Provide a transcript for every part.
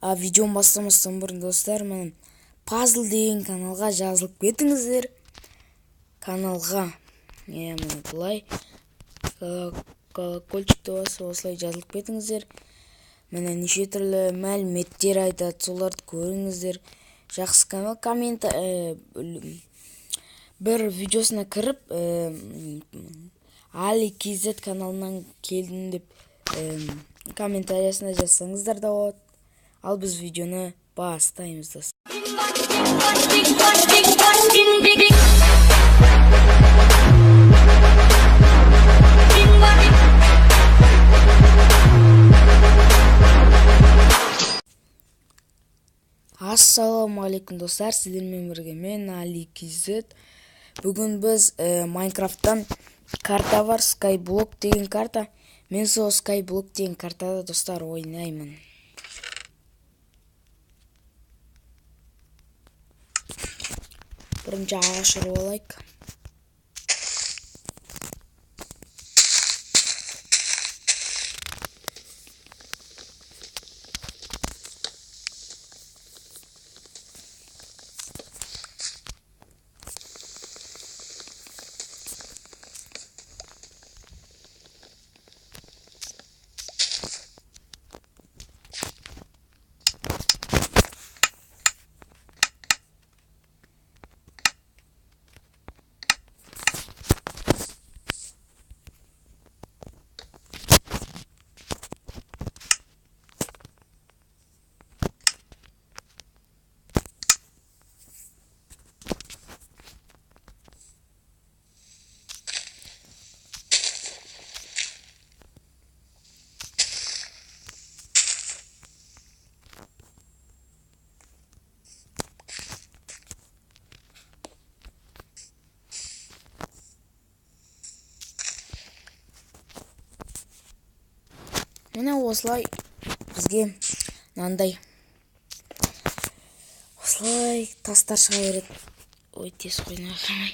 Видеоны бастамастан бұрын достар, мен Puzzle деген каналға жазылып кетіңіздер. Каналға мені бұлай колокольчикті басып осылай жазылып кетіңіздер. Мені неше түрлі мәліметтер айтады, соларды көріңіздер. Жақсы канал, коммент бір видеосына кіріп Али KZ каналынан келдім деп комментариясына жазсаңыздар да болады. Ал біз видеоны бастаймыз достар. Ассалаумағалейкум достар, сіздермен бірге мен Али KZ. Бүгін біз Майнкрафттан карта бар, Skyblock деген карта. Мен сол Skyblock деген картада достар ойнаймын. Бірінші ағаш ұрып алайық. Міне осылай бізге мынандай осылай тастар шыға береді. Ой, тез қойнай қалмай.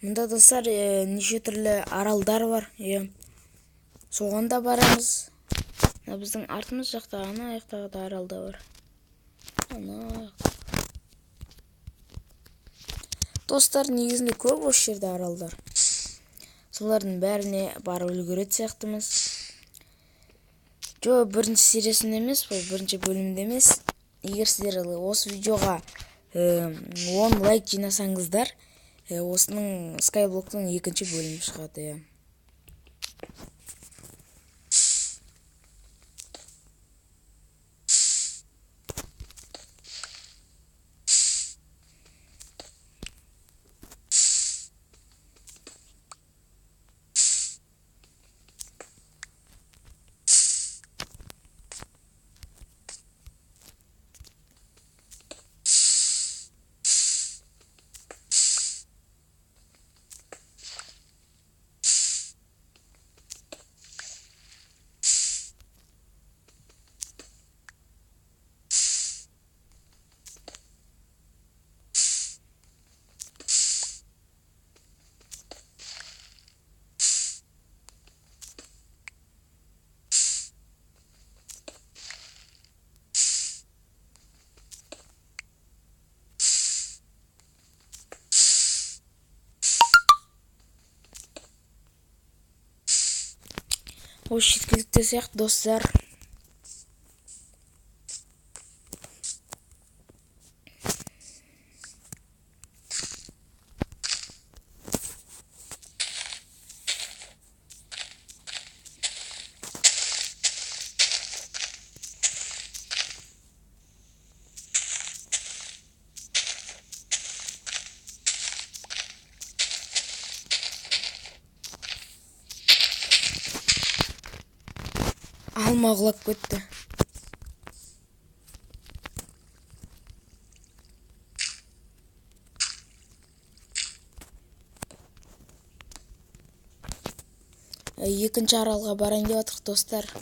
Мұнда достар неше түрлі аралдар бар. Соған да барамыз. Біздің артымыз жақта, ана аяқтағы да аралда бар. Достар, негізінде көп осы жерде аралдар. Солардың бәріне барып үлгеретін сияқтымыз. Бірінші сериясында емес, бұл бірінші бөлімде емес. Егер сіздер осы видеоға 10 лайк жинасаңыздар, осының Skyblock'тың екінші бөлімі шығады. Осы жеткілікті сияқты достар. Алма құлап кетті. Екінші аралға барайын деп жатырмық достар.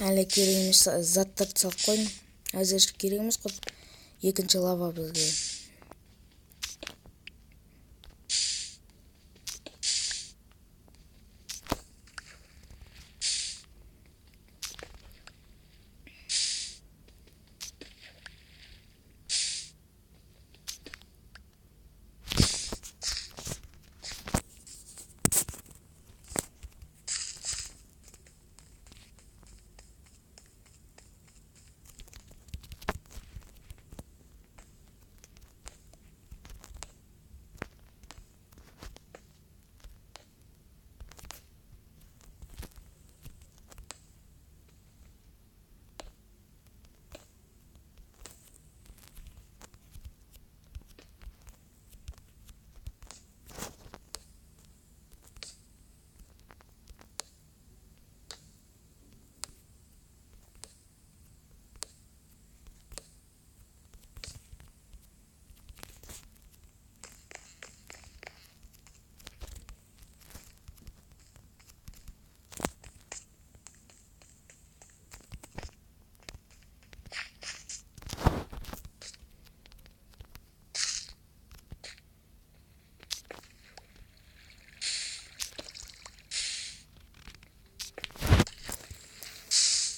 Әлі керек емес заттарды салып қойдым. Әзір керек емес қой. Екінші лава бізге.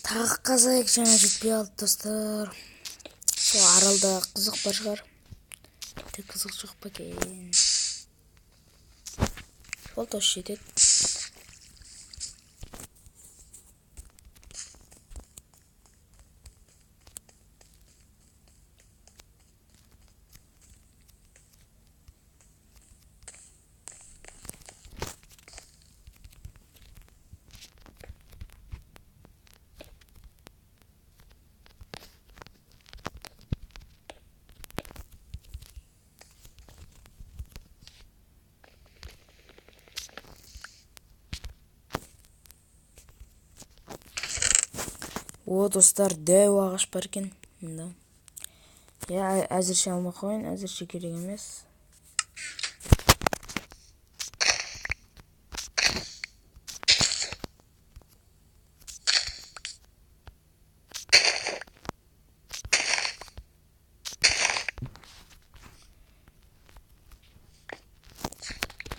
Тағы қазайық, жаңа жетпей алды достар. Сол аралда қызық бар шығар. Тек қызық жоқ па екен. Ол тош жетеді. О, достар, дәу ағаш бар екен. Мында. Әзірше алмай қойын, әзірше керек емес.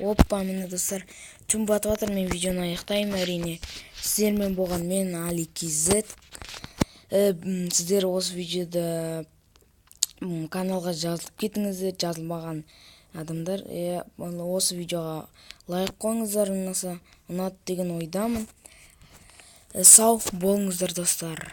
Опа, міне достар, түн батып жатыр, мен видеоны аяқтаймын әрине. Сіздермен болған мен Аликизет. Сіздер осы видеода каналға жазылып кетіңіздер, жазылмаған адамдар. Осы видеоға лайк қойыңыздар, ұнады деген ойдамын. Сау болыңыздар достар.